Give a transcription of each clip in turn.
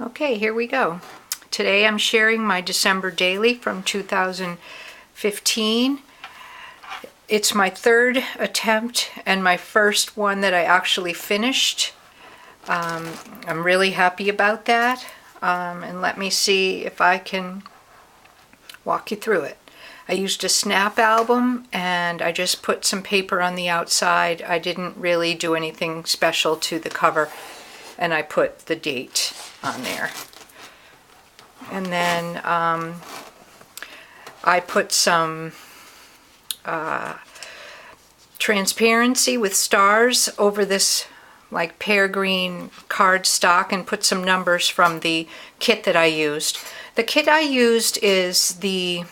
Okay, here we go. Today I'm sharing my December daily from 2015. It's my third attempt and my first one that I actually finished. I'm really happy about that. And let me see if I can walk you through it. I used a snap album and I just put some paper on the outside. I didn't really do anything special to the cover, and I put the date on there. And then I put some transparency with stars over this like pear green card stock and put some numbers from the kit that I used. The kit I used is the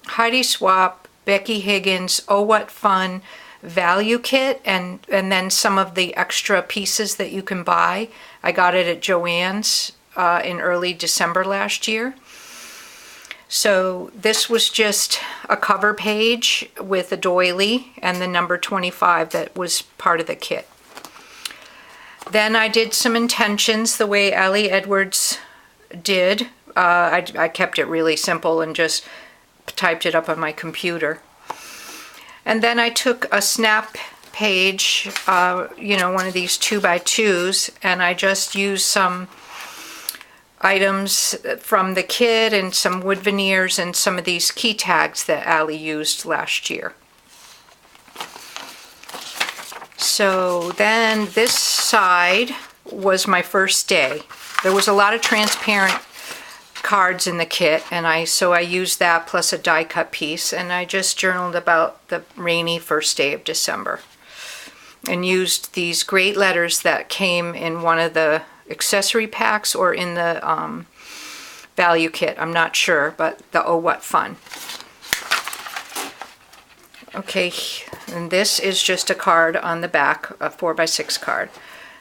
Heidi Swapp, Becky Higgins, Oh What Fun value kit, and then some of the extra pieces that you can buy. I got it at Joann's in early December last year. So this was just a cover page with a doily and the number 25 that was part of the kit. Then I did some intentions the way Allie Edwards did. I kept it really simple and just typed it up on my computer. And then I took a snap page, one of these 2x2s, and I just used some items from the kit and some wood veneers and some of these key tags that Allie used last year. So then this side was my first day. There was a lot of transparent cards in the kit, and I used that plus a die cut piece, and I just journaled about the rainy first day of December and used these great letters that came in one of the accessory packs or in the value kit. I'm not sure, but the Oh What Fun. Okay, and this is just a card on the back, a 4x6 card.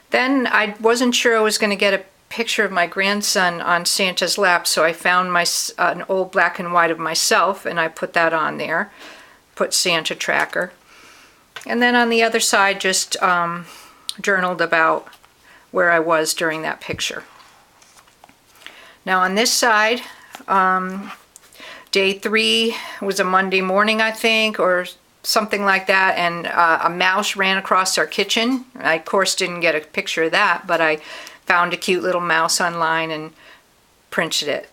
Then I wasn't sure I was going to get a picture of my grandson on Santa's lap, so I found an old black and white of myself, and I put that on there, put Santa tracker. And then on the other side, just journaled about where I was during that picture. Now on this side, day 3 was a Monday morning, I think, or something like that, and a mouse ran across our kitchen. I, of course, didn't get a picture of that, but I found a cute little mouse online and printed it.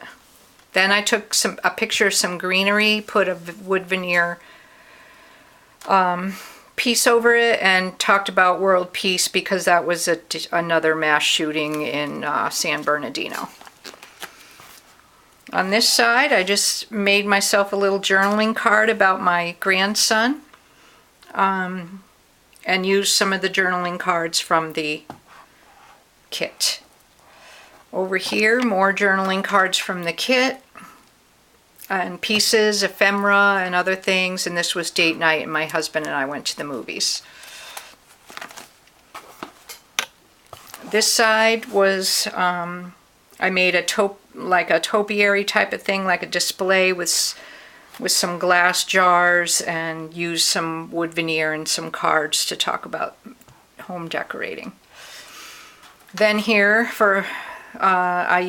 Then I took a picture of some greenery, put a wood veneer piece over it, and talked about world peace because that was another mass shooting in San Bernardino. On this side, I just made myself a little journaling card about my grandson and used some of the journaling cards from the kit. Over here, more journaling cards from the kit and pieces, ephemera, and other things. And this was date night, and my husband and I went to the movies. This side was, I made like a topiary type of thing, like a display with some glass jars, and used some wood veneer and some cards to talk about home decorating. Then here I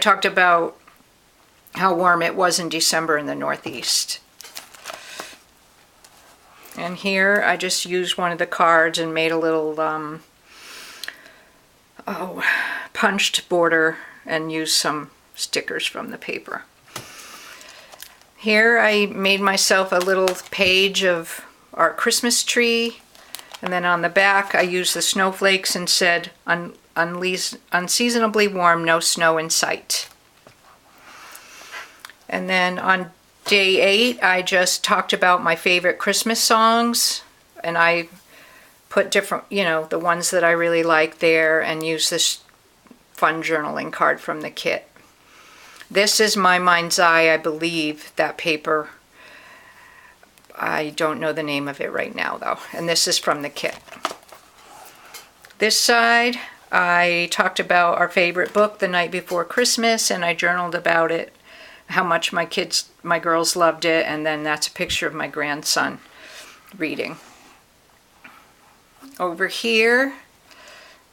talked about how warm it was in December in the Northeast. And here I just used one of the cards and made a little punched border and used some stickers from the paper. Here I made myself a little page of our Christmas tree. And then on the back, I used the snowflakes and said, unseasonably warm, no snow in sight. And then on day 8, I just talked about my favorite Christmas songs. And I put different, the ones that I really like there, and used this fun journaling card from the kit. This is my Mind's Eye, I believe, that paper. I don't know the name of it right now, though. And this is from the kit. This side, I talked about our favorite book, The Night Before Christmas, and I journaled about it, how much my girls loved it, and then that's a picture of my grandson reading. Over here,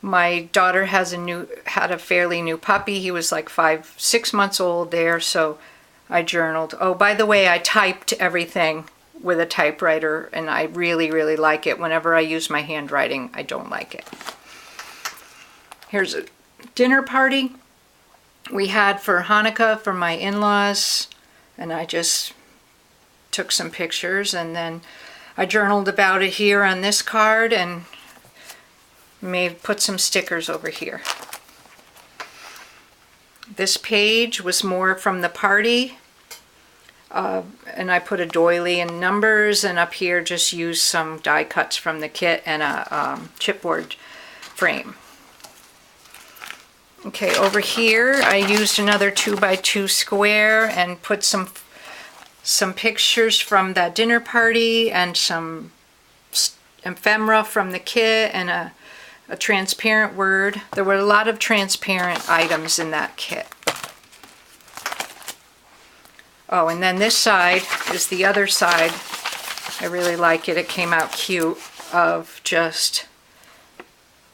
My daughter had a fairly new puppy. He was like 6 months old there, so I journaled. Oh, by the way, I typed everything with a typewriter, and I really, really like it. Whenever I use my handwriting, I don't like it. Here's a dinner party we had for Hanukkah for my in-laws, and I just took some pictures, and then I journaled about it here on this card and put some stickers over here. This page was more from the party, and I put a doily and numbers, and up here just used some die cuts from the kit and a chipboard frame. Okay, over here I used another 2x2 square and put some pictures from that dinner party and some ephemera from the kit and a transparent word. There were a lot of transparent items in that kit. Oh, and then this side is the other side. I really like it. It came out cute, of just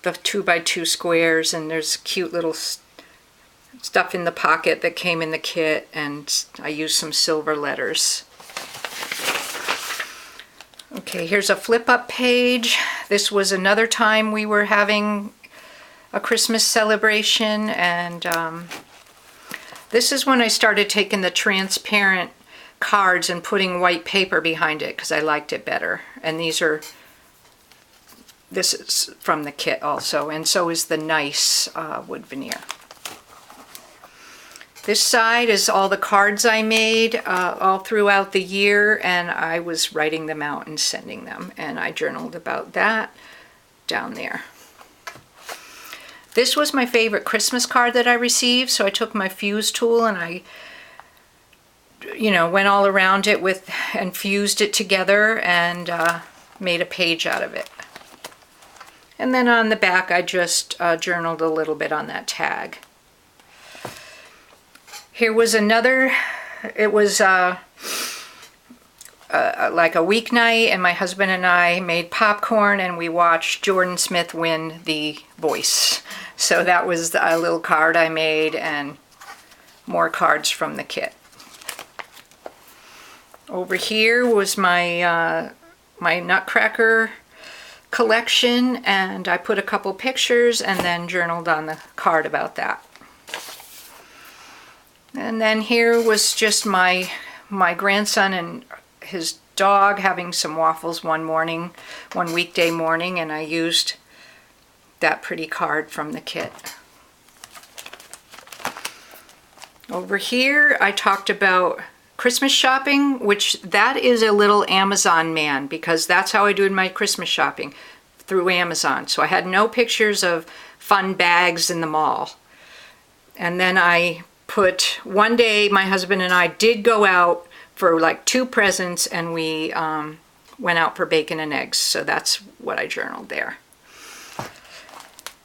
the 2x2 squares, and there's cute little stuff in the pocket that came in the kit, and I used some silver letters. Okay, here's a flip-up page. This was another time we were having a Christmas celebration, and this is when I started taking the transparent cards and putting white paper behind it because I liked it better. And this is from the kit also, and so is the nice wood veneer. This side is all the cards I made all throughout the year, and I was writing them out and sending them, and I journaled about that down there. This was my favorite Christmas card that I received, so I took my fuse tool and I went all around it and fused it together and made a page out of it. And then on the back I just journaled a little bit on that tag. Here was another, it was like a weeknight, and my husband and I made popcorn and we watched Jordan Smith win The Voice. So that was a little card I made and more cards from the kit. Over here was my Nutcracker collection, and I put a couple pictures and then journaled on the card about that. And then here was just my grandson and his dog having some waffles one weekday morning, and I used that pretty card from the kit. Over here I talked about Christmas shopping, which that is a little Amazon man, because that's how I do my Christmas shopping, through Amazon. So I had no pictures of fun bags in the mall. And then I put, one day my husband and I did go out for like 2 presents, and we went out for bacon and eggs. So that's what I journaled there.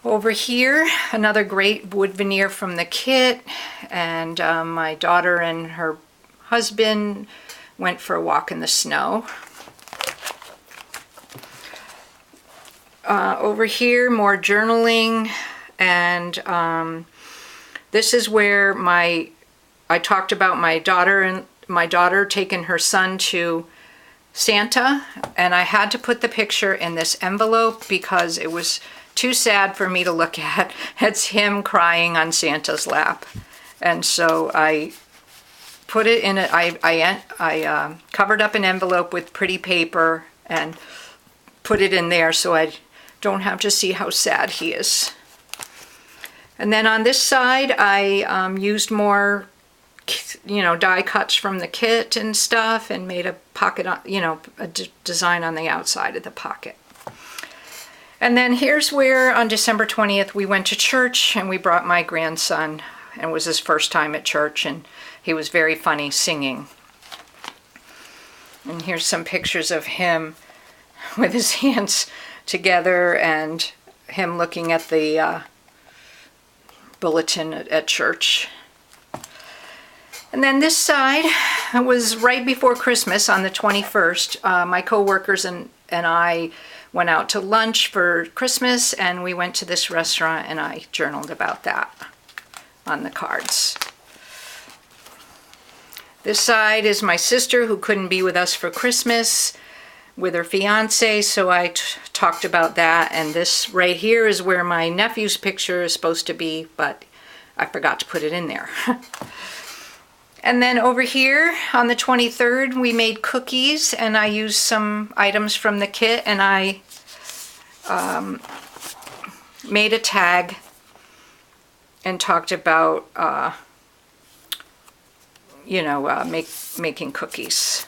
Over here, another great wood veneer from the kit, and my daughter and her husband went for a walk in the snow. Over here, more journaling, and this is where I talked about my daughter taking her son to Santa, and I had to put the picture in this envelope because it was too sad for me to look at. It's him crying on Santa's lap, and so I put it in I covered up an envelope with pretty paper and put it in there so I don't have to see how sad he is. And then on this side I used more die cuts from the kit and stuff, and made a pocket, a design on the outside of the pocket. And then here's where on December 20th we went to church, and we brought my grandson, and it was his first time at church, and he was very funny singing. And here's some pictures of him with his hands together and him looking at the bulletin at church. And then this side was right before Christmas on the 21st. My co-workers and I went out to lunch for Christmas, and we went to this restaurant, and I journaled about that on the cards. This side is my sister, who couldn't be with us for Christmas with her fiance, so I talked about that. And this right here is where my nephew's picture is supposed to be, but I forgot to put it in there. And then over here on the 23rd, we made cookies, and I used some items from the kit, and I made a tag and talked about, making cookies.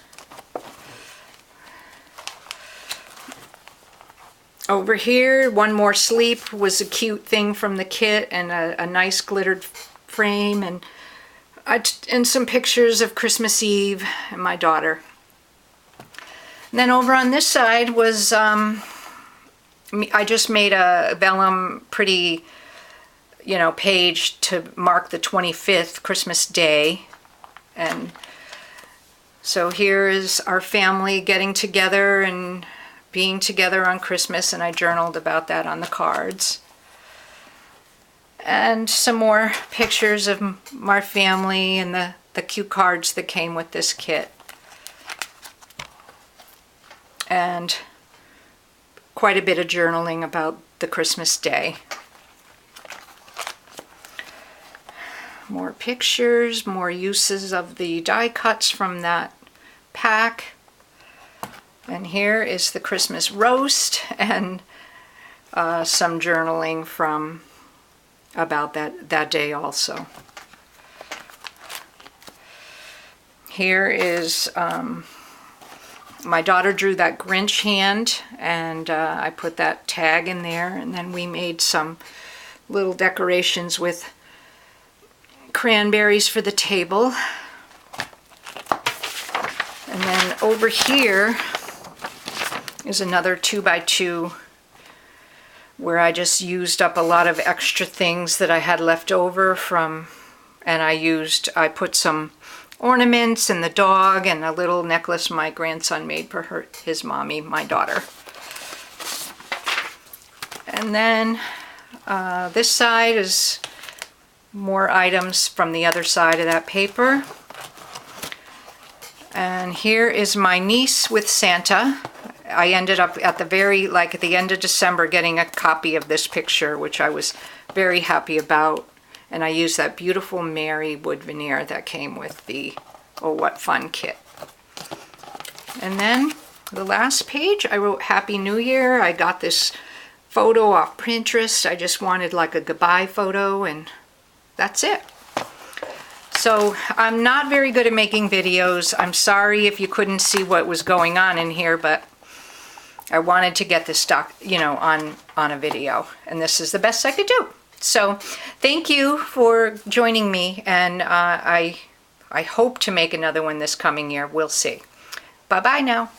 Over here, One More Sleep was a cute thing from the kit, and a nice glittered frame, and some pictures of Christmas Eve and my daughter. And then over on this side was, I just made a vellum pretty, page to mark the 25th, Christmas Day. And so here is our family getting together and being together on Christmas, and I journaled about that on the cards. And some more pictures of my family and the cute cards that came with this kit. And quite a bit of journaling about the Christmas day. More pictures, more uses of the die cuts from that pack. And here is the Christmas roast, and some journaling from about that day also. Here is, my daughter drew that Grinch hand, and I put that tag in there, and then we made some little decorations with cranberries for the table. And then over here is another 2x2 where I just used up a lot of extra things that I had left over from, and I put some ornaments and the dog and a little necklace my grandson made for his mommy, my daughter. And then this side is more items from the other side of that paper. And here is my niece with Santa. I ended up at the end of December getting a copy of this picture, which I was very happy about. And I used that beautiful Mary wood veneer that came with the Oh What Fun kit. And then the last page, I wrote Happy New Year. I got this photo off Pinterest. I just wanted like a goodbye photo, and that's it. So I'm not very good at making videos. I'm sorry if you couldn't see what was going on in here, but I wanted to get this stuff, on a video, and this is the best I could do. So thank you for joining me, and I hope to make another one this coming year. We'll see. Bye-bye now.